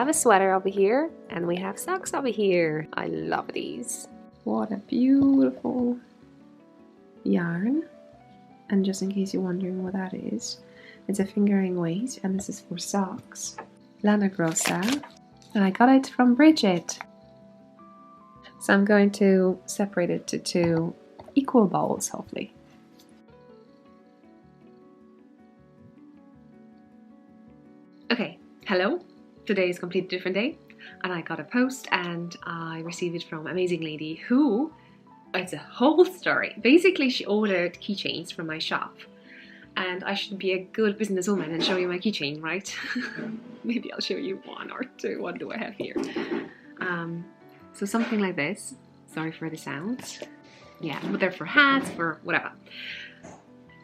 have a sweater over here and we have socks over here. I love these. What a beautiful yarn. And just in case you're wondering what that is, it's a fingering weight and this is for socks. Lana Grossa. And I got it from Bridget. So I'm going to separate it to 2 equal balls, hopefully. Okay, hello. Today is a completely different day and I got a post and I received it from an amazing lady who, it's a whole story. Basically, she ordered keychains from my shop and I should be a good businesswoman and show you my keychain, right? Maybe I'll show you 1 or 2. What do I have here? So something like this. Sorry for the sounds. Yeah, but they're for hats, for whatever.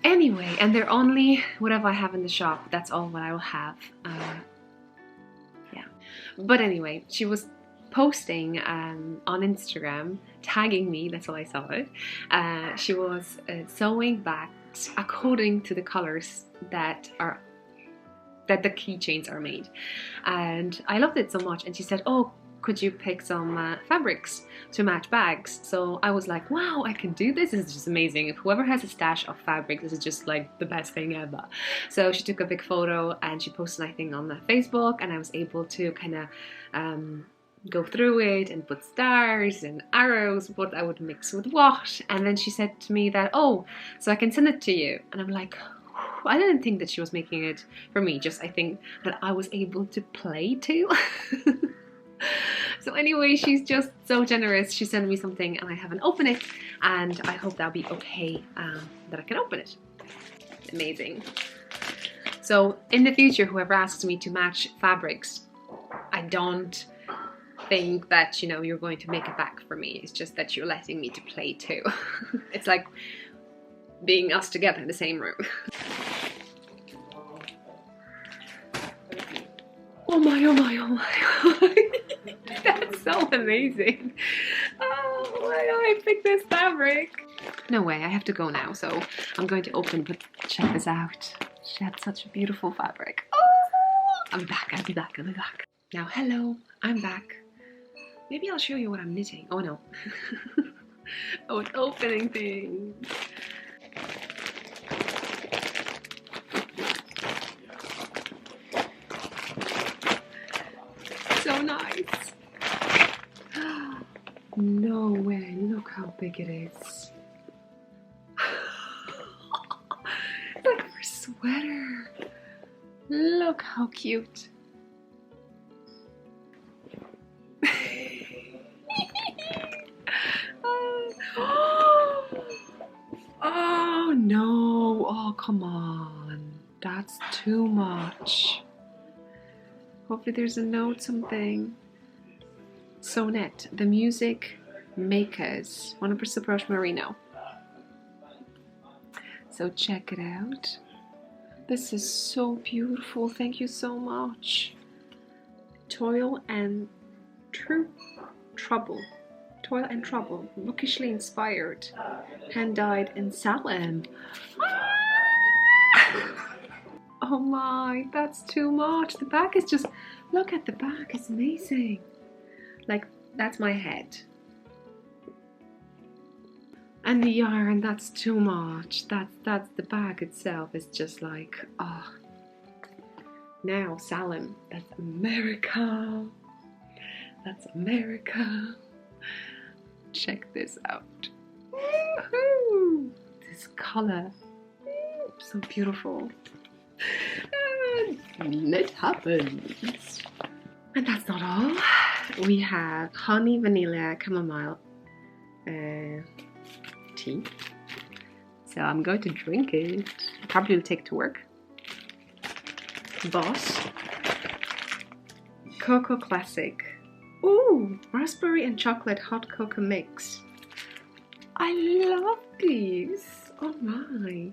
Anyway, and they're only whatever I have in the shop. That's all what I will have. Yeah. But anyway, she was posting on Instagram, tagging me. That's how I saw it. She was sewing bags according to the colors that the keychains are made, and I loved it so much. And she said, "Oh, could you pick some fabrics to match bags?" So I was like, wow, I can do this. This is just amazing. If whoever has a stash of fabric, this is just like the best thing ever. So she took a big photo and she posted, I think, on the Facebook, and I was able to kind of go through it and put stars and arrows, what I would mix with what. And then she said to me that, oh, so I can send it to you. And I'm like, I didn't think that she was making it for me, just I think that I was able to play too. So anyway, she's just so generous. She sent me something and I haven't opened it, and I hope that'll be okay, that I can open it. Amazing. So in the future, whoever asks me to match fabrics, I don't think that, you know, you're going to make a bag for me. It's just that you're letting me to play too. It's like being us together in the same room. Oh my, oh my, oh my, oh my. That's so amazing. Oh, why did I pick this fabric? No way, I have to go now, so I'm going to open, but check this out. She had such a beautiful fabric. Oh, I'll be back, I'll be back, I'll be back. Now, hello, I'm back. Maybe I'll show you what I'm knitting. Oh no. Oh, it's opening things. So nice. No way, look how big it is. Like for a sweater. Look how cute. Oh no, oh come on. That's too much. Hopefully there's a note, something. Sonnet, the music makers, 100% approach Merino. So check it out. This is so beautiful. Thank you so much. Toil and trouble. Toil and trouble. Bookishly inspired. Hand dyed in Salem. Oh my, that's too much. The back is just, look at the back, it's amazing. Like, that's my head. And the yarn, that's too much. That's the bag itself is just like, oh. Now, Salem, that's America. That's America. Check this out. Woohoo! This color, so beautiful. And it happens. And that's not all. We have honey, vanilla, chamomile tea. So I'm going to drink it. Probably will take it to work. Boss. Cocoa Classic. Ooh, raspberry and chocolate hot cocoa mix. I love these. Oh my.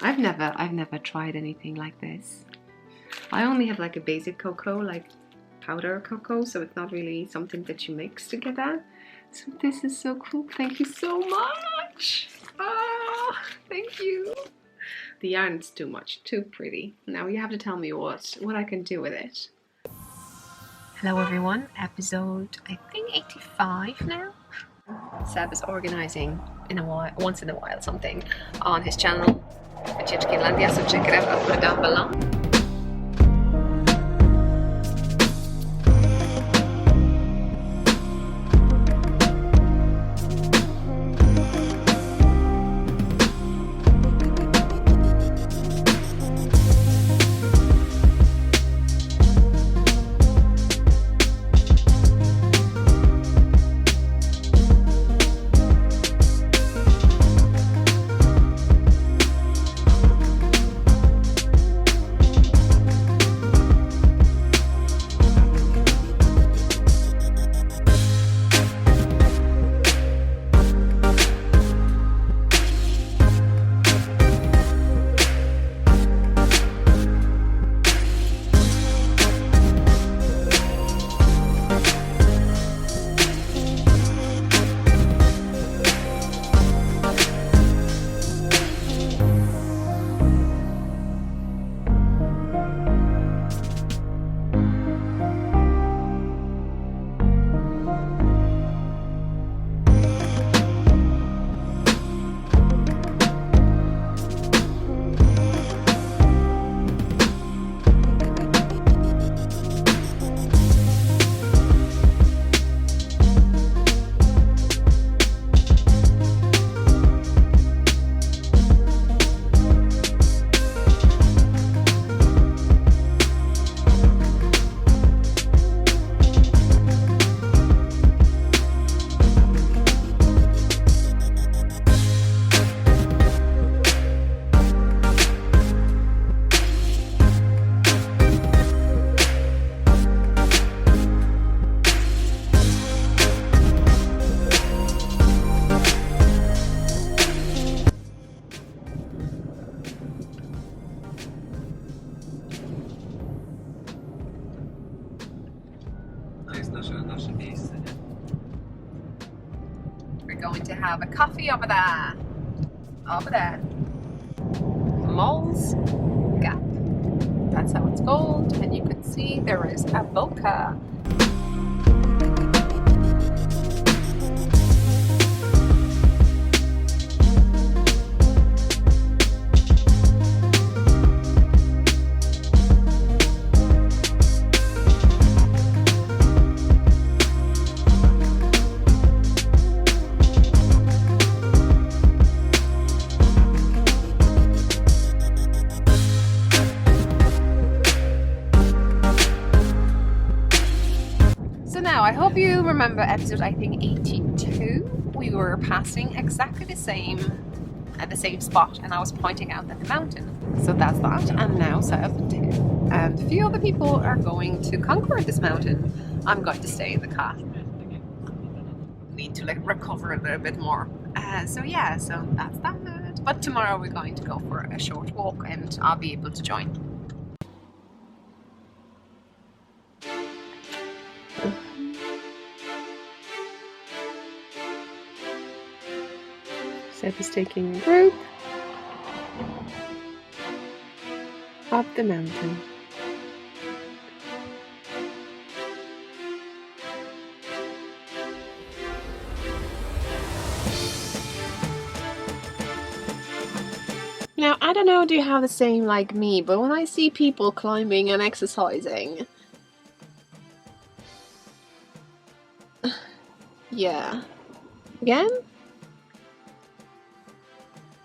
I've never tried anything like this. I only have like a basic cocoa, like powder cocoa, so it's not really something that you mix together. So this is so cool. Thank you so much. Ah, thank you. The yarn's too much, too pretty. Now you have to tell me what I can do with it. Hello everyone, episode I think 85 now. Seb is organising once in a while something on his channel, which is Killarney, so check it out, I'll put it down below. We're going to have a coffee over there. Over there. Moles Gap. That's how it's called. And you can see there is a vodka. I hope you remember episode I think 82. We were passing exactly the same at the same spot and I was pointing out at the mountain. So that's that, and now Seb and a few other people are going to conquer this mountain. I'm going to stay in the car. Need to like recover a little bit more. So yeah, so that's that. But tomorrow we're going to go for a short walk and I'll be able to join. Seb is taking a group up the mountain. Now, I don't know, do you have the same like me, but when I see people climbing and exercising, yeah. Again?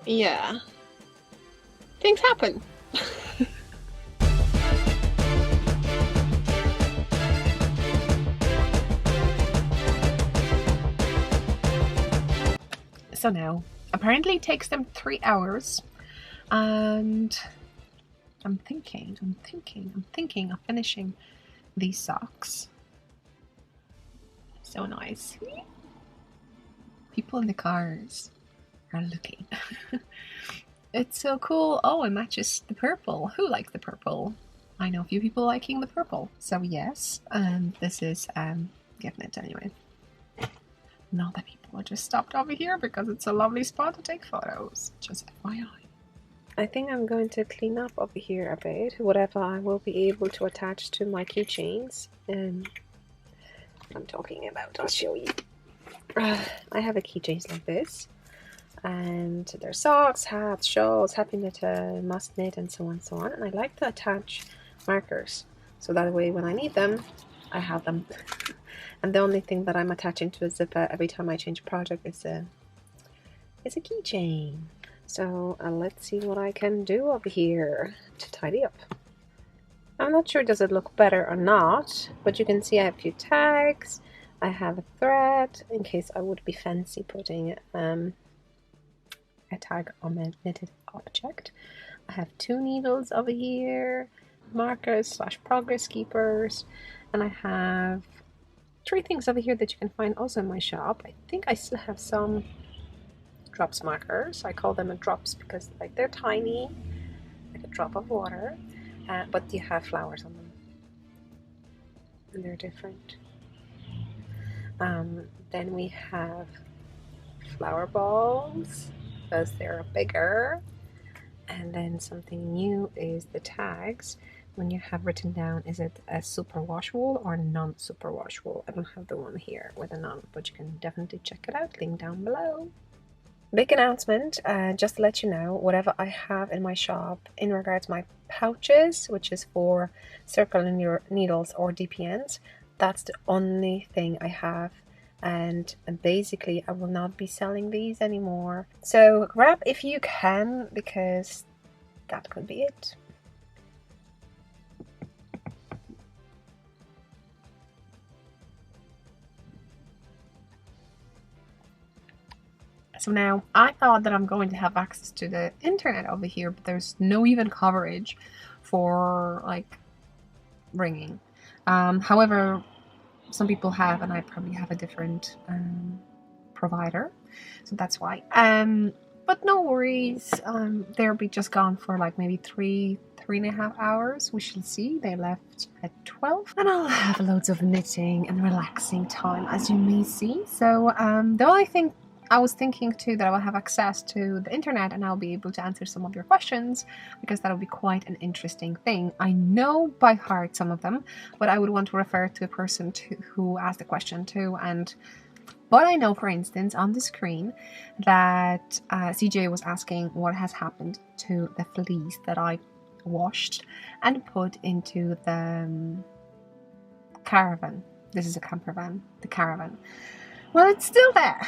Yeah. Things happen. So now, apparently it takes them 3 hours, and I'm thinking of finishing these socks. So nice. People in the cars are looking. It's so cool. Oh, it matches the purple. Who likes the purple? I know a few people liking the purple. So yes, this is getting it anyway. Not that people are just stopped over here because it's a lovely spot to take photos. Just FYI. I think I'm going to clean up over here a bit. Whatever I will be able to attach to my keychains. And what I'm talking about. I'll show you. I have a keychains like this, and there's socks, hats, shawls, happy knitter, must knit, and so on and so on. And I like to attach markers so that way when I need them, I have them. And the only thing that I'm attaching to a zipper every time I change a project is a keychain. So let's see what I can do over here to tidy up. I'm not sure does it look better or not, but you can see I have a few tags. I have a thread in case I would be fancy putting a tag on a knitted object. I have 2 needles over here, markers / progress keepers, and I have 3 things over here that you can find also in my shop. I think I still have some drops markers. I call them a drops because like they're tiny, like a drop of water, but you have flowers on them, and they're different. Then we have flower balls because they're bigger, and then something new is the tags. When you have written down, is it a superwash wool or non-superwash wool? I don't have the one here with a non, but you can definitely check it out, link down below. Big announcement, just to let you know, whatever I have in my shop in regards to my pouches, which is for circle needles or DPNs, that's the only thing I have. And basically I will not be selling these anymore. So grab if you can, because that could be it. So now I thought that I'm going to have access to the internet over here, but there's no even coverage for like ringing. However, some people have, and I probably have a different provider, so that's why. But no worries. They'll be just gone for like maybe 3.5 hours. We shall see. They left at 12, and I'll have loads of knitting and relaxing time, as you may see. So the only thing I was thinking too that I will have access to the internet and I'll be able to answer some of your questions, because that'll be quite an interesting thing. I know by heart some of them, but I would want to refer to a person who asked the question too. But I know, for instance, on the screen that CJ was asking what has happened to the fleece that I washed and put into the caravan. This is a camper van, the caravan. Well, it's still there.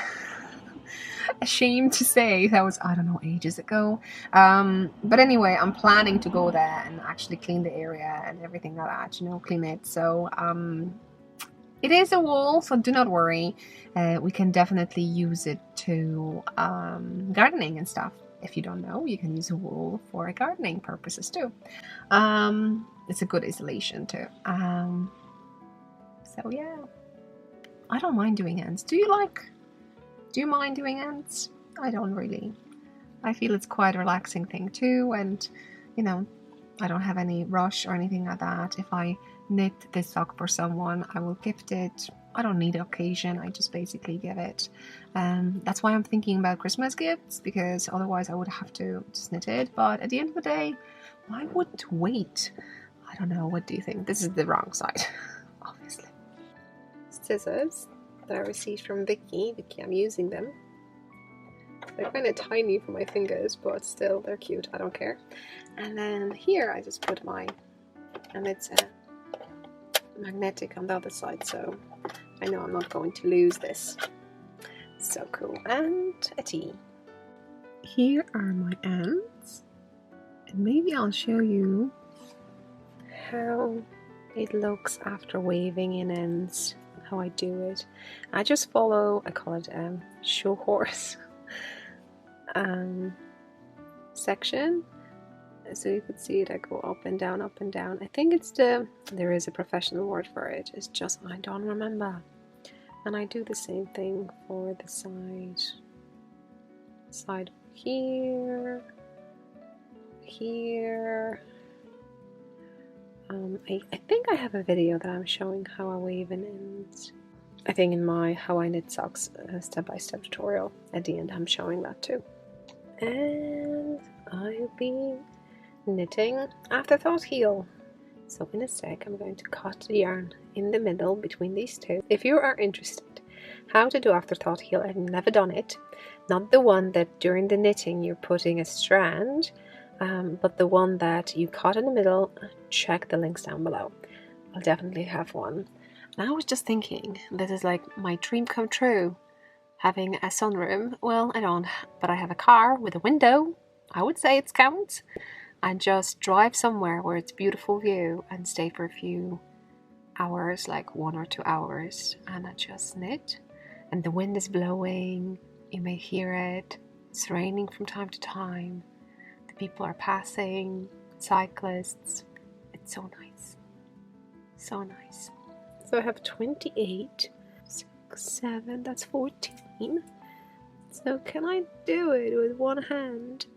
Ashamed to say that was, I don't know, ages ago. But anyway, I'm planning to go there and actually clean the area and everything like that, you know, clean it. So it is a wool, so do not worry. We can definitely use it to gardening and stuff. If you don't know, you can use a wool for gardening purposes too. It's a good isolation too. So yeah, I don't mind doing ends. Do you mind doing ends? I don't really. I feel it's quite a relaxing thing too, and you know, I don't have any rush or anything like that. If I knit this sock for someone, I will gift it. I don't need an occasion, I just basically give it. That's why I'm thinking about Christmas gifts, because otherwise I would have to just knit it. But at the end of the day, I wouldn't wait. I don't know, what do you think? This is the wrong side, obviously. Scissors that I received from Vicky. I'm using them. They're kind of tiny for my fingers, but still they're cute. I don't care. And then here I just put mine, and it's magnetic on the other side, so I know I'm not going to lose this. So cool. And a tea. Here are my ends, and maybe I'll show you how it looks after waving in ends. How I do it. I just follow, I call it show horse section. So you could see it, I go up and down, up and down. I think it's there is a professional word for it, it's just I don't remember. And I do the same thing for the side here, here. I think I have a video that I'm showing how I wave in ends. I think in my How I Knit Socks step-by-step tutorial at the end I'm showing that too. And I'll be knitting Afterthought heel. So in a sec, I'm going to cut the yarn in the middle between these two. If you are interested how to do Afterthought heel, I've never done it. Not the one that during the knitting you're putting a strand, but the one that you cut in the middle. Check the links down below. I'll definitely have one. And I was just thinking, this is like my dream come true. Having a sunroom. Well, I don't, but I have a car with a window. I would say it counts. And just drive somewhere where it's beautiful view and stay for a few hours, like 1 or 2 hours, and I just knit. And the wind is blowing, you may hear it. It's raining from time to time. The people are passing, cyclists. It's so nice. So nice. So I have 28, 6, 7, that's 14. So can I do it with one hand?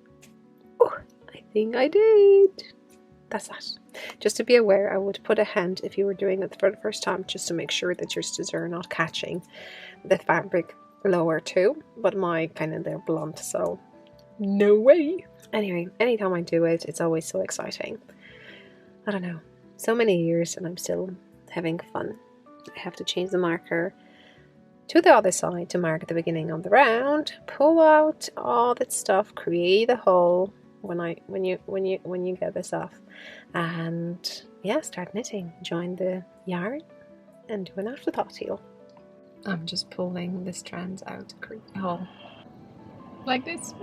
Oh, I think I did. That's that. Just to be aware, I would put a hand if you were doing it for the first time, just to make sure that your scissors are not catching the fabric lower too. But my they're blunt, so no way. Anyway, anytime I do it, it's always so exciting. I don't know, so many years and I'm still having fun. I have to change the marker to the other side to mark the beginning of the round. Pull out all that stuff, create a hole when you get this off, and yeah, start knitting. Join the yarn and do an Afterthought heel. I'm just pulling the strands out to create a hole like this.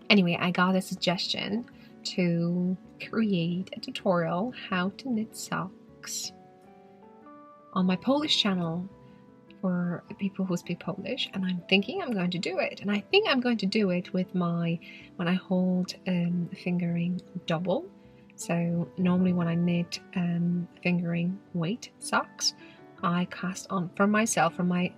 Anyway, I got a suggestion to create a tutorial how to knit socks on my Polish channel for people who speak Polish, and I'm thinking I'm going to do it. And I think I'm going to do it with when I hold fingering double. So normally when I knit fingering weight socks, I cast on for myself, from my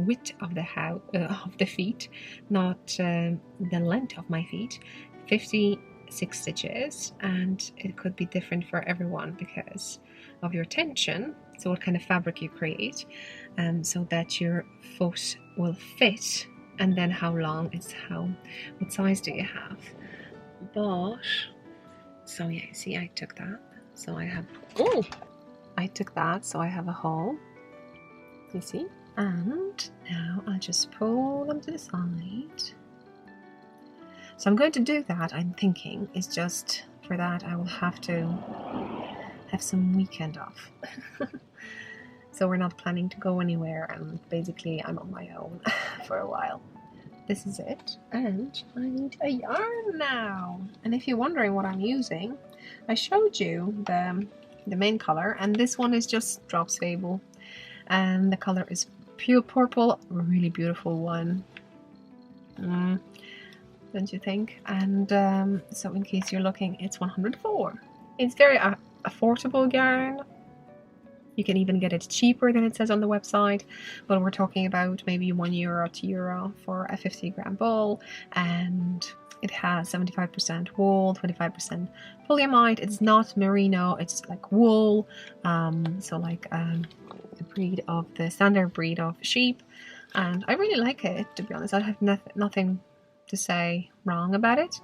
width of the feet, not the length of my feet, 56 stitches, and it could be different for everyone because of your tension, so what kind of fabric you create, so that your foot will fit, and then how long it's what size do you have. But so yeah, see, I took that, so I have so I have a hole, you see, and now I'll just pull them to the side. So I'm going to do that. I'm thinking is just for that I will have to have some weekend off. So we're not planning to go anywhere, and basically I'm on my own for a while. This is it, and I need a yarn now. And if you're wondering what I'm using, I showed you the main color, and this one is just Drops Fable, and the color is pure purple, really beautiful one. Don't you think? And so in case you're looking, it's 104. It's very affordable yarn. You can even get it cheaper than it says on the website, but we're talking about maybe €1, €2 for a 50-gram ball, and it has 75% wool, 25% polyamide. It's not merino, it's like wool, so like the breed of the standard breed of sheep, and I really like it, to be honest. I have nothing to say wrong about it.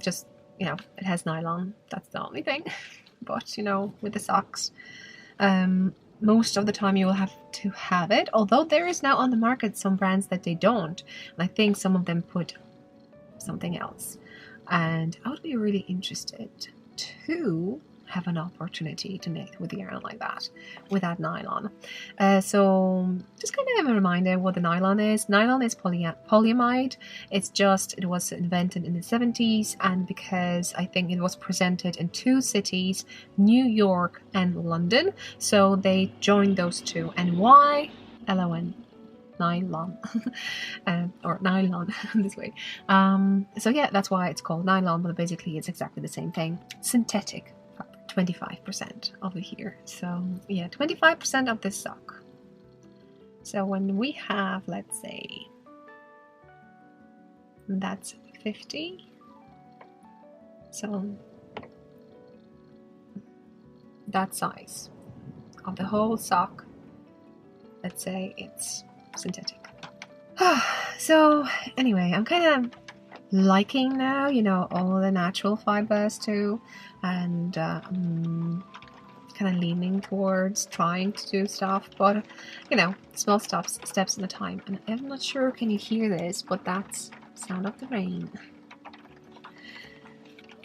Just, you know, it has nylon, that's the only thing. But you know, with the socks, most of the time you will have to have it, although there is now on the market some brands that they don't, and I think some of them put something else, and I would be really interested to have an opportunity to knit with yarn like that without nylon. So just kind of a reminder what the nylon is. Nylon is polyamide. It was invented in the 70s, and because I think it was presented in 2 cities, New York and London, so they joined those two. And why LON? Nylon. Or nylon this way. So yeah, that's why it's called nylon, but basically it's exactly the same thing. Synthetic. 25% over here. So yeah, 25% of this sock. So when we have, let's say, that's 50. So that size of the whole sock, let's say it's synthetic. So anyway, I'm kind of liking now, you know, all the natural fibers too, and I'm kind of leaning towards trying to do stuff, but you know, small steps at a time. And I'm not sure, can you hear this, but that's the sound of the rain.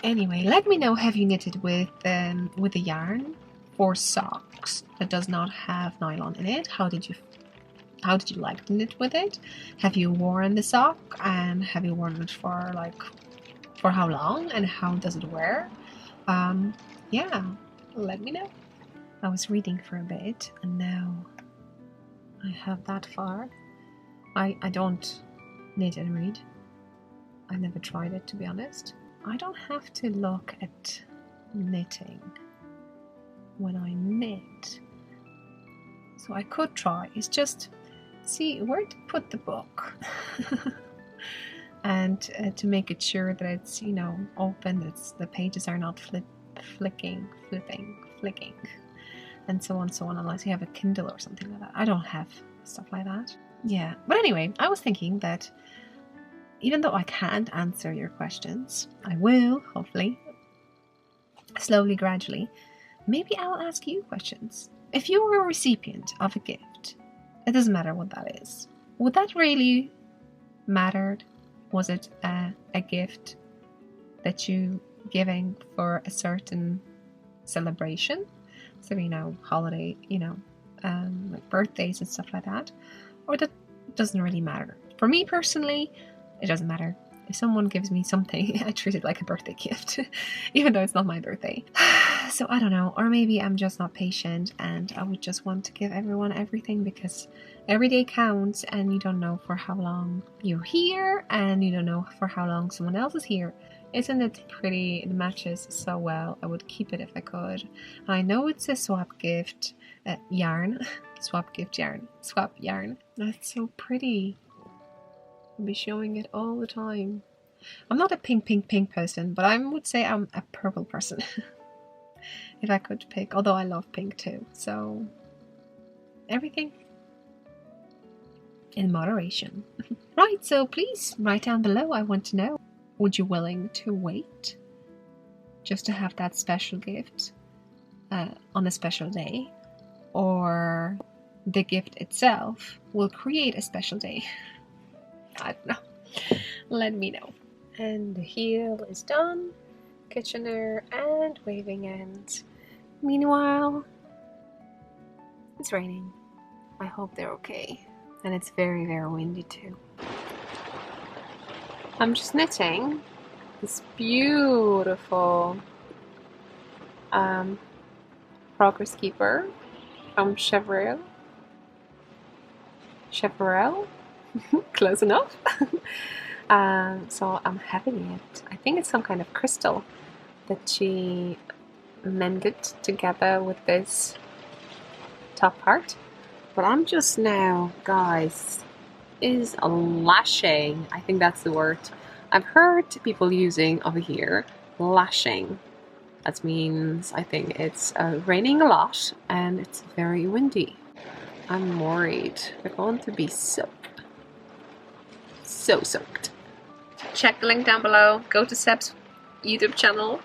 Anyway, let me know, have you knitted with the yarn for socks that does not have nylon in it? How did you like to knit with it? Have you worn the sock, and have you worn it for how long, and how does it wear? Yeah, let me know. I was reading for a bit, and now I have that far. I don't knit and read. I never tried it, to be honest. I don't have to look at knitting when I knit, so I could try. It's just see where to put the book and to make it sure that it's, you know, open, that the pages are not flicking, and so on, unless you have a Kindle or something like that. I don't have stuff like that. Yeah, but anyway, I was thinking that even though I can't answer your questions, I will, hopefully, slowly, gradually. Maybe I'll ask you questions. If you were a recipient of a gift, it doesn't matter what that is, would that really matter? Was it a gift that you giving for a certain celebration? So, you know, holiday, you know, like birthdays and stuff like that? Or that doesn't really matter? For me personally, it doesn't matter. If someone gives me something, I treat it like a birthday gift, even though it's not my birthday. So I don't know, or maybe I'm just not patient and I would just want to give everyone everything, because every day counts and you don't know for how long you're here, and you don't know for how long someone else is here. Isn't it pretty? It matches so well. I would keep it if I could. I know it's a swap gift yarn. Swap yarn. That's so pretty. I'll be showing it all the time. I'm not a pink person, but I would say I'm a purple person. If I could pick, although I love pink too. So everything in moderation. Right, so please write down below. I want to know, would you willing to wait just to have that special gift on a special day, or the gift itself will create a special day? I don't know. Let me know. And the heel is done. Kitchener and waving ends. Meanwhile, it's raining. I hope they're okay. And it's very, very windy too. I'm just knitting this beautiful Progress Keeper from Chevrel. Close enough. So I'm having it. I think it's some kind of crystal that she mended together with this top part. But I'm just now, guys, is lashing. I think that's the word. I've heard people using over here lashing. That means, I think it's raining a lot and it's very windy. I'm worried they're going to be soaked. So soaked. Check the link down below. Go to Seb's YouTube channel.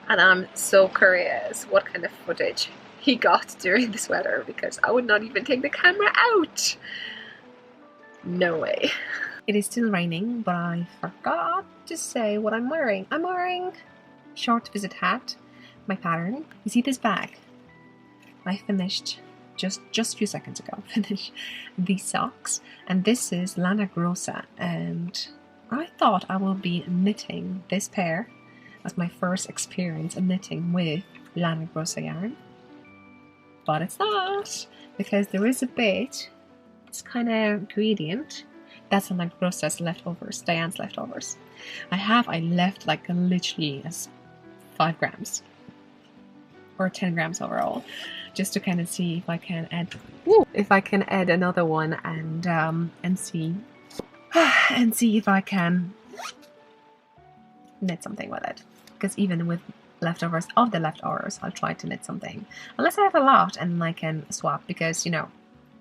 And I'm so curious what kind of footage he got during this weather, because I would not even take the camera out. No way. It is still raining, but I forgot to say what I'm wearing. I'm wearing short visit hat, my pattern. You see this bag? I finished just a few seconds ago. Finished these socks, and this is Lana Grossa, and I thought I will be knitting this pair as my first experience in knitting with Lana Grossa yarn, but it's not, because there is a bit, it's kind of gradient. That's Lana Grossa's leftovers, Diane's leftovers. I left like literally as 5 grams or 10 grams overall, just to kind of see if I can add another one and see if I can knit something with it. Because even with leftovers of the leftovers, I'll try to knit something, unless I have a lot and I can swap, because, you know,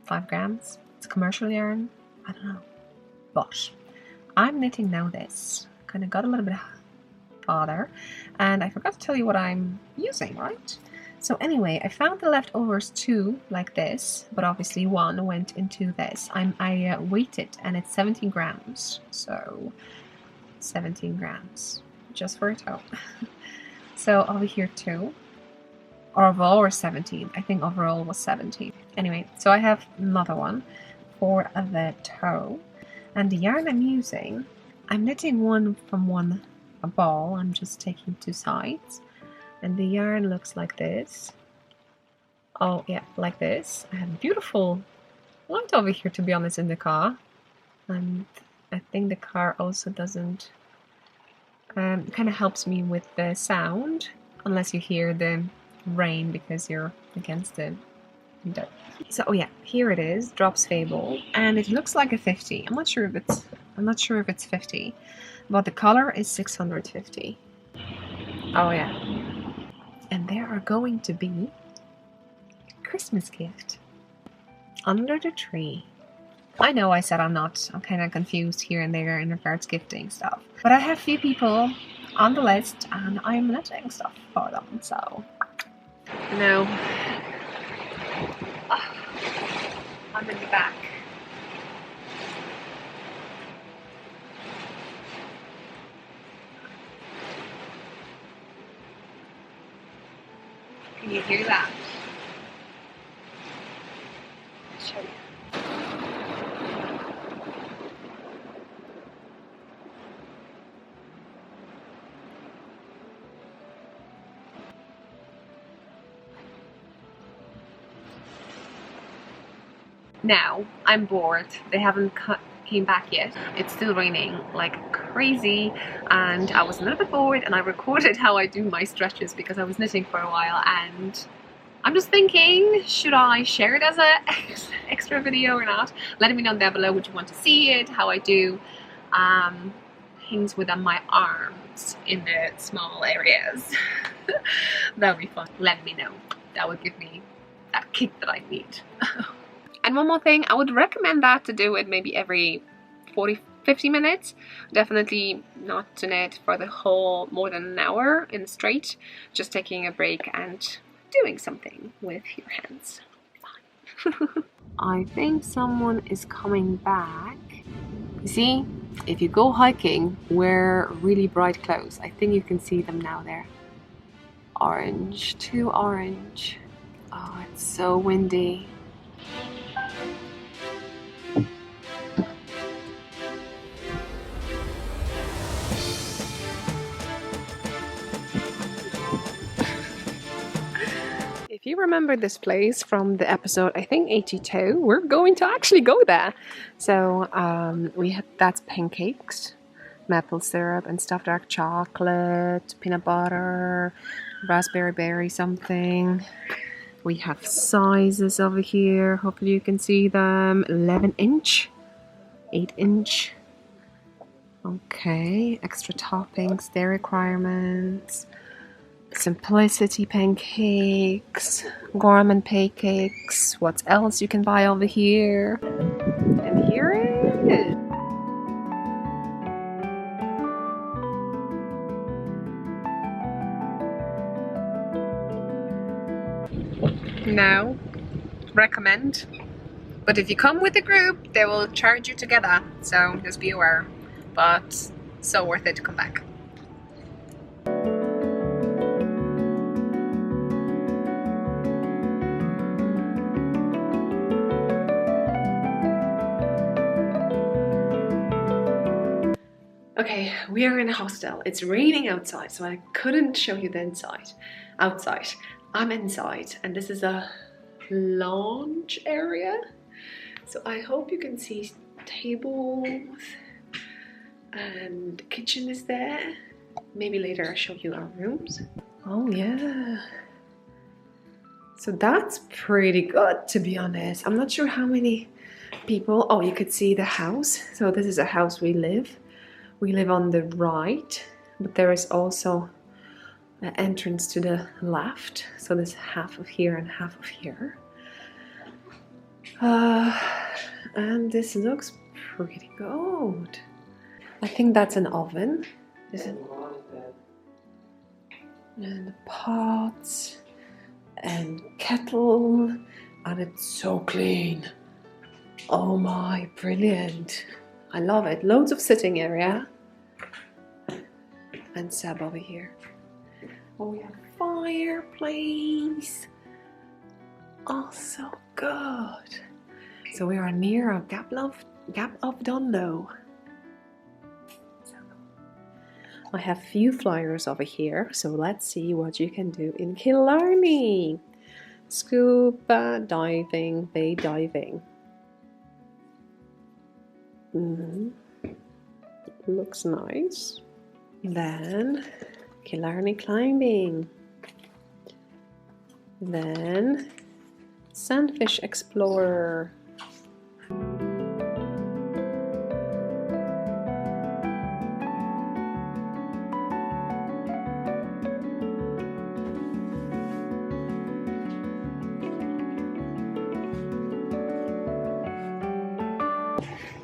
5 grams, it's commercial yarn. I don't know. But I'm knitting now this. Kind of got a little bit of bother, and I forgot to tell you what I'm using, right? So anyway, I found the leftovers two like this, but obviously one went into this. I weighed it, and it's 17 grams. So 17 grams just for a toe. So over here too. Overall or 17. I think overall was 17. Anyway, so I have another one for the toe. And the yarn I'm using, I'm knitting one from one ball. I'm just taking two sides. And the yarn looks like this. Oh yeah, like this. I have a beautiful light over here, to be honest, in the car. And I think the car also doesn't... kind of helps me with the sound. Unless you hear the rain because you're against the window. So oh yeah, here it is, Drops Fable, and it looks like a 50. I'm not sure if it's 50, but the color is 650. Oh yeah, and there are going to be a Christmas gift under the tree. I know I said I'm kind of confused here and there in regards to gifting stuff, but I have few people on the list and I'm knitting stuff for them, so no. Oh, I'm in the back. Can you hear that? I'll show you. Now, I'm bored. They haven't came back yet. It's still raining like crazy and I was a little bit bored and I recorded how I do my stretches because I was knitting for a while, and I'm just thinking, should I share it as a extra video or not? Let me know down below, would you want to see it, how I do things with my arms in the small areas. That would be fun. Let me know. That would give me that kick that I need. And one more thing, I would recommend that to do it maybe every 40-50 minutes. Definitely not to knit for the whole more than an hour in straight. Just taking a break and doing something with your hands. Fine. I think someone is coming back. You see, if you go hiking, wear really bright clothes. I think you can see them now there. Orange, too orange. Oh, it's so windy. If you remember this place from the episode, I think 82, we're going to actually go there. So that's pancakes, maple syrup and stuffed dark chocolate, peanut butter, raspberry berry something. We have sizes over here, hopefully you can see them. 11 inch, 8 inch. Okay, extra toppings, their requirements. Simplicity pancakes, gourmet pancakes. What else you can buy over here? And here it is. No, recommend. But if you come with a group, they will charge you together. So just be aware. But so worth it to come back. Okay, we are in a hostel. It's raining outside, so I couldn't show you the inside. Outside. I'm inside, and this is a lounge area. So I hope you can see tables, and the kitchen is there. Maybe later I'll show you our rooms. Oh yeah. So that's pretty good, to be honest. I'm not sure how many people. Oh, you could see the house. So this is a house we live. We live on the right, but there is also an entrance to the left. So there's half of here and half of here. And this looks pretty good. I think that's an oven, is it? And pots and kettle, and it's so clean. Oh my, brilliant. I love it. Loads of sitting area. And Seb over here. Oh, we have a fireplace. Oh, so good. So we are near a Gap of Donloe. I have few flyers over here, so let's see what you can do in Killarney. Scuba diving, bay diving. Looks nice. Then Killarney climbing. Then Sandfish Explorer.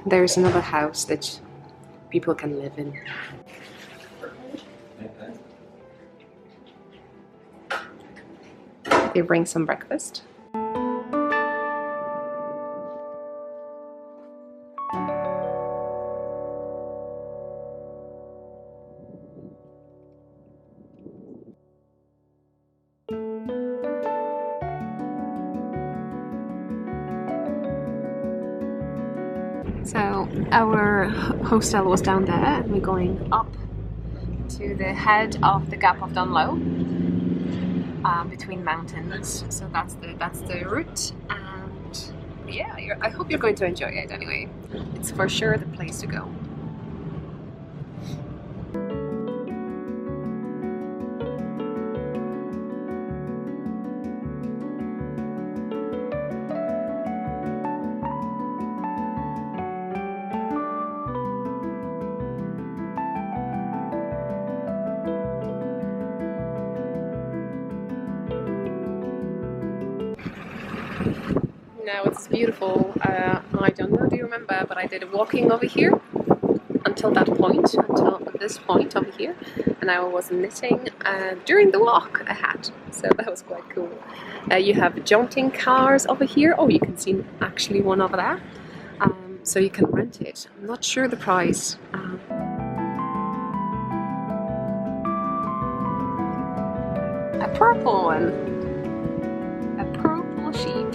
There's another house that people can live in. They bring some breakfast. So our hostel was down there, and we're going up to the head of the Gap of Donloe, between mountains. So that's the route, and yeah, I hope you're going to enjoy it anyway. It's for sure the place to go. Now it's beautiful. I don't know, do you remember, but I did walking over here until this point over here, and I was knitting during the walk I had, so that was quite cool. You have jaunting cars over here. Oh, you can see actually one over there, so you can rent it. I'm not sure the price. A purple one, a purple sheep.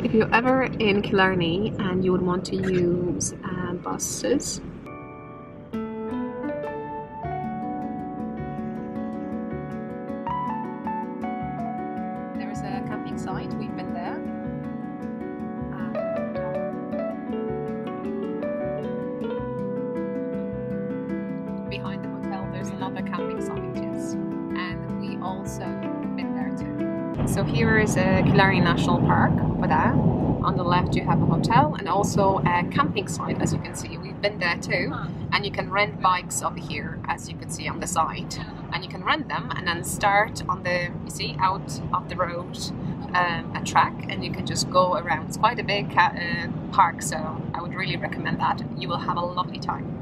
If you're ever in Killarney and you would want to use buses, there's a camping site, we've been there. Behind the hotel there's another camping site, yes, and we also been there too. So here is a Killarney National Park over there. On the left you have a hotel and also a camping site, as you can see. We've been there too, and you can rent bikes over here, as you can see on the side. And you can rent them and then start on the, you see, out of the road, a track, and you can just go around. It's quite a big park, so I would really recommend that. You will have a lovely time.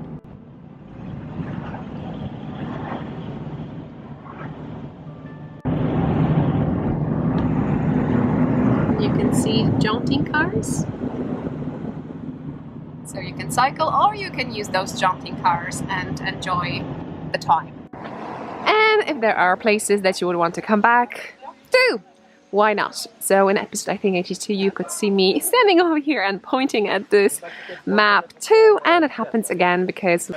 You can see jaunting cars. can cycle, or you can use those jaunting cars and enjoy the time. And if there are places that you would want to come back to, why not? So in episode I think 82 you could see me standing over here and pointing at this map too, and it happens again because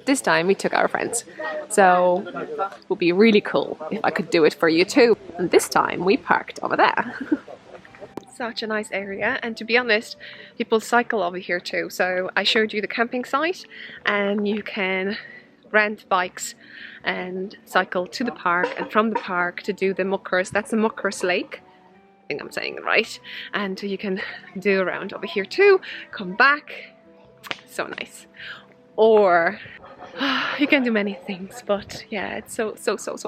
this time we took our friends. So it would be really cool if I could do it for you too. And this time we parked over there. Such a nice area, and to be honest, people cycle over here too. So I showed you the camping site, and you can rent bikes and cycle to the park, and from the park to do the Muckers. That's the Muckers Lake, I think I'm saying it right, and you can do around over here too, come back. So nice. Or you can do many things, but yeah, it's so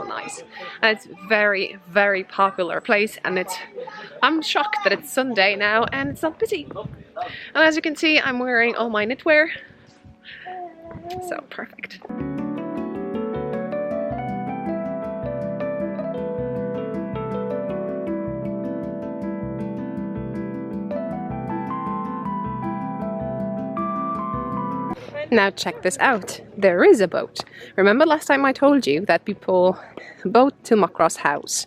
nice, and it's very, very popular place, and I'm shocked that it's Sunday now and it's not busy. And as you can see, I'm wearing all my knitwear, so perfect. Now check this out, there is a boat. Remember last time I told you that people boat to Muckross House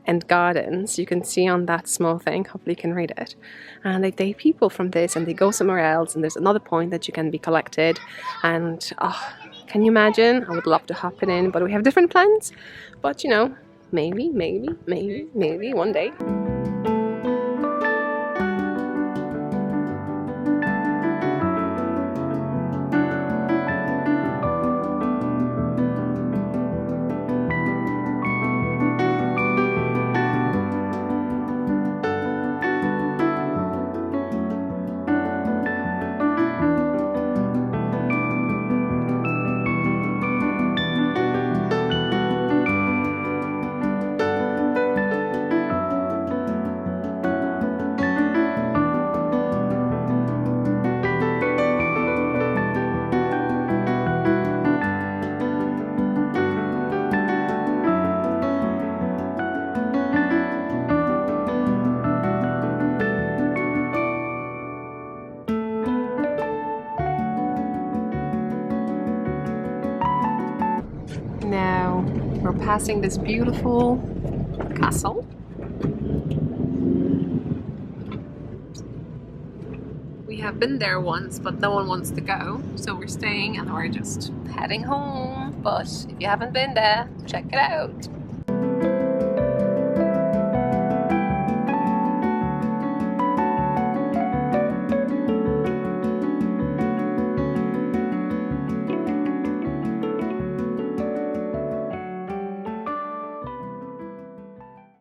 and Gardens? You can see on that small thing, hopefully you can read it. And they take people from this and they go somewhere else, and there's another point that you can be collected. And oh, can you imagine? I would love to hop it in, but we have different plans. But you know, maybe one day. Now we're passing this beautiful castle. We have been there once, but no one wants to go, so we're staying and we're just heading home. But if you haven't been there, check it out.